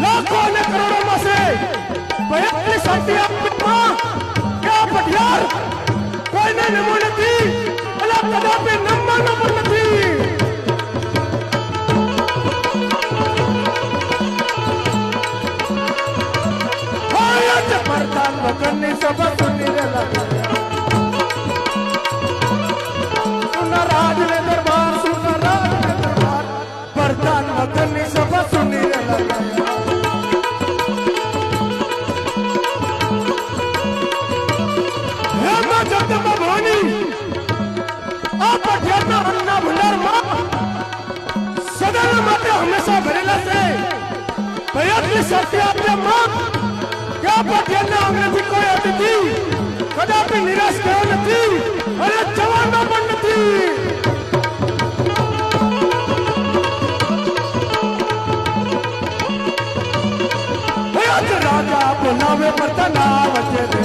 लाखों ने करोड़ों में से बयालीस शांति क्या पटियार कोई ने नमो नथी अला कदापि नम्मा नमो नथी हायत प्रधान वकनी सब सुनी रे लगा सुना राज ने दरबार प्रधान वकनी सब सुनी रे लगा हमेशा भरेला से प्रयत्न शक्ति आपल्या मां क्या पठ्यांना अंग्रेजी कोई अतिथि कदापि निराश करो नथी अरे जवानो पण नथी राजा बोलावे प्रताना वचे